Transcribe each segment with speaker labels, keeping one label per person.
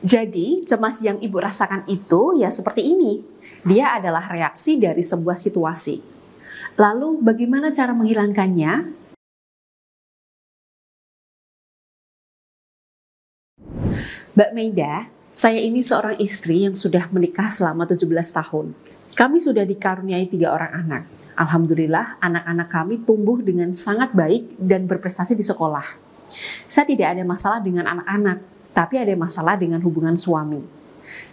Speaker 1: Jadi, cemas yang ibu rasakan itu ya seperti ini. Dia adalah reaksi dari sebuah situasi. Lalu, bagaimana cara menghilangkannya? Mbak Meida, saya ini seorang istri yang sudah menikah selama 17 tahun. Kami sudah dikaruniai 3 orang anak. Alhamdulillah, anak-anak kami tumbuh dengan sangat baik dan berprestasi di sekolah. Saya tidak ada masalah dengan anak-anak, tapi ada masalah dengan hubungan suami.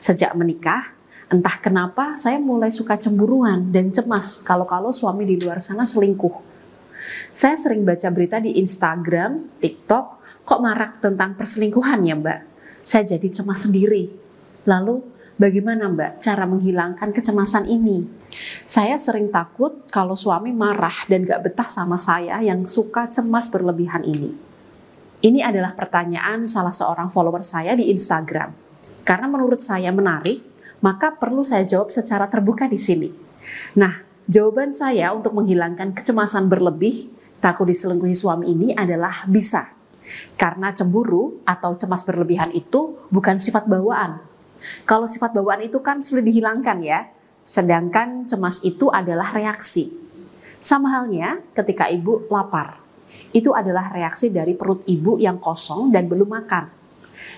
Speaker 1: Sejak menikah, entah kenapa saya mulai suka cemburuan dan cemas kalau suami di luar sana selingkuh. Saya sering baca berita di Instagram, TikTok, kok marak tentang perselingkuhan ya Mbak? Saya jadi cemas sendiri. Lalu, bagaimana Mbak cara menghilangkan kecemasan ini? Saya sering takut kalau suami marah dan gak betah sama saya yang suka cemas berlebihan ini. Ini adalah pertanyaan salah seorang follower saya di Instagram. Karena menurut saya menarik, maka perlu saya jawab secara terbuka di sini. Nah, jawaban saya untuk menghilangkan kecemasan berlebih, takut diselingkuhi suami ini adalah bisa. Karena cemburu atau cemas berlebihan itu bukan sifat bawaan. Kalau sifat bawaan itu kan sulit dihilangkan ya. Sedangkan cemas itu adalah reaksi. Sama halnya ketika ibu lapar. Itu adalah reaksi dari perut ibu yang kosong dan belum makan.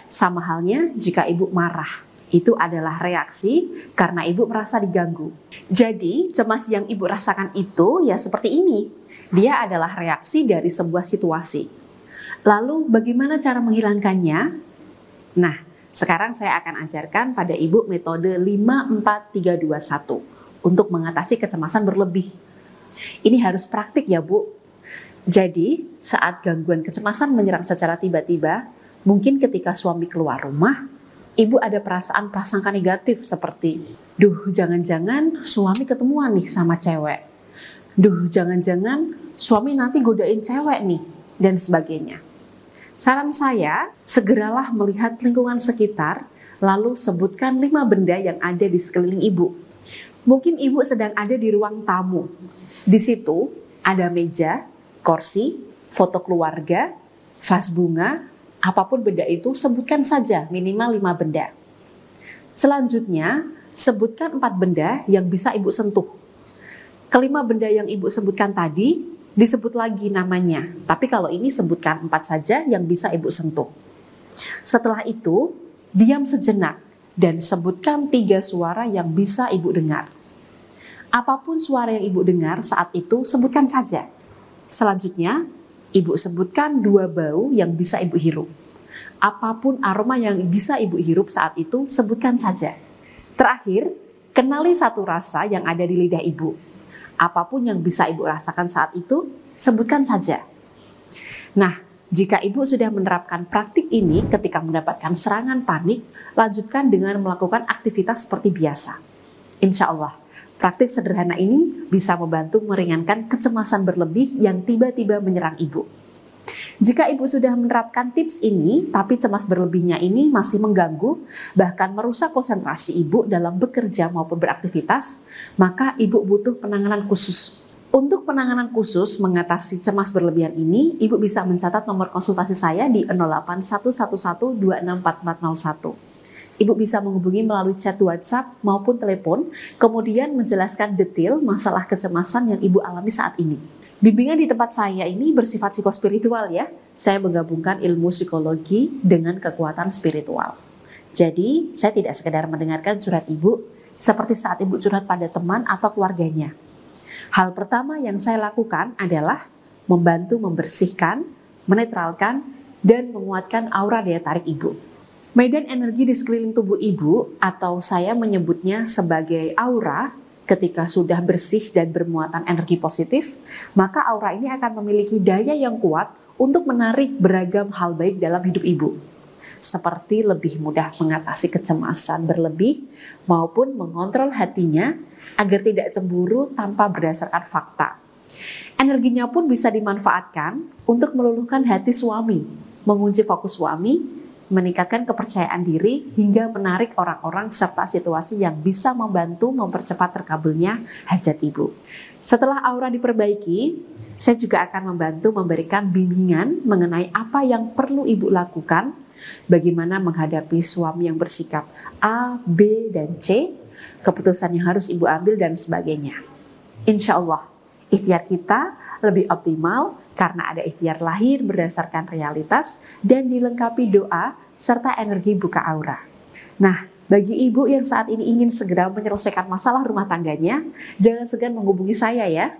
Speaker 1: Sama halnya jika ibu marah. Itu adalah reaksi karena ibu merasa diganggu. Jadi cemas yang ibu rasakan itu ya seperti ini. Dia adalah reaksi dari sebuah situasi. Lalu bagaimana cara menghilangkannya? Nah, sekarang saya akan ajarkan pada ibu metode 54321 untuk mengatasi kecemasan berlebih. Ini harus praktik ya Bu. Jadi, saat gangguan kecemasan menyerang secara tiba-tiba, mungkin ketika suami keluar rumah, ibu ada perasaan prasangka negatif seperti, duh jangan-jangan suami ketemuan nih sama cewek. Duh jangan-jangan suami nanti godain cewek nih, dan sebagainya. Saran saya, segeralah melihat lingkungan sekitar, lalu sebutkan 5 benda yang ada di sekeliling ibu. Mungkin ibu sedang ada di ruang tamu. Di situ ada meja, kursi, foto keluarga, vas bunga, apapun benda itu sebutkan saja minimal 5 benda. Selanjutnya, sebutkan 4 benda yang bisa ibu sentuh. Kelima benda yang ibu sebutkan tadi, disebut lagi namanya, tapi kalau ini sebutkan 4 saja yang bisa ibu sentuh. Setelah itu, diam sejenak dan sebutkan 3 suara yang bisa ibu dengar. Apapun suara yang ibu dengar saat itu, sebutkan saja. Selanjutnya, ibu sebutkan 2 bau yang bisa ibu hirup. Apapun aroma yang bisa ibu hirup saat itu, sebutkan saja. Terakhir, kenali 1 rasa yang ada di lidah ibu. Apapun yang bisa ibu rasakan saat itu, sebutkan saja. Nah, jika ibu sudah menerapkan praktik ini ketika mendapatkan serangan panik, lanjutkan dengan melakukan aktivitas seperti biasa. Insya Allah, praktik sederhana ini bisa membantu meringankan kecemasan berlebih yang tiba-tiba menyerang ibu. Jika ibu sudah menerapkan tips ini, tapi cemas berlebihnya ini masih mengganggu, bahkan merusak konsentrasi ibu dalam bekerja maupun beraktivitas, maka ibu butuh penanganan khusus. Untuk penanganan khusus mengatasi cemas berlebihan ini, ibu bisa mencatat nomor konsultasi saya di 08111264401. Ibu bisa menghubungi melalui chat WhatsApp maupun telepon, kemudian menjelaskan detail masalah kecemasan yang ibu alami saat ini. Bimbingan di tempat saya ini bersifat psikospiritual ya. Saya menggabungkan ilmu psikologi dengan kekuatan spiritual. Jadi, saya tidak sekedar mendengarkan curhat ibu seperti saat ibu curhat pada teman atau keluarganya. Hal pertama yang saya lakukan adalah membantu membersihkan, menetralkan, dan menguatkan aura daya tarik ibu. Medan energi di sekeliling tubuh ibu atau saya menyebutnya sebagai aura. Ketika sudah bersih dan bermuatan energi positif, maka aura ini akan memiliki daya yang kuat untuk menarik beragam hal baik dalam hidup ibu. Seperti lebih mudah mengatasi kecemasan berlebih maupun mengontrol hatinya agar tidak cemburu tanpa berdasarkan fakta. Energinya pun bisa dimanfaatkan untuk meluluhkan hati suami, mengunci fokus suami, meningkatkan kepercayaan diri hingga menarik orang-orang serta situasi yang bisa membantu mempercepat terkabulnya hajat ibu. Setelah aura diperbaiki, saya juga akan membantu memberikan bimbingan mengenai apa yang perlu ibu lakukan bagaimana menghadapi suami yang bersikap A, B, dan C, keputusan yang harus ibu ambil dan sebagainya. Insya Allah, ikhtiar kita lebih optimal karena ada ikhtiar lahir berdasarkan realitas dan dilengkapi doa serta energi buka aura. Nah, bagi ibu yang saat ini ingin segera menyelesaikan masalah rumah tangganya, jangan segan menghubungi saya ya.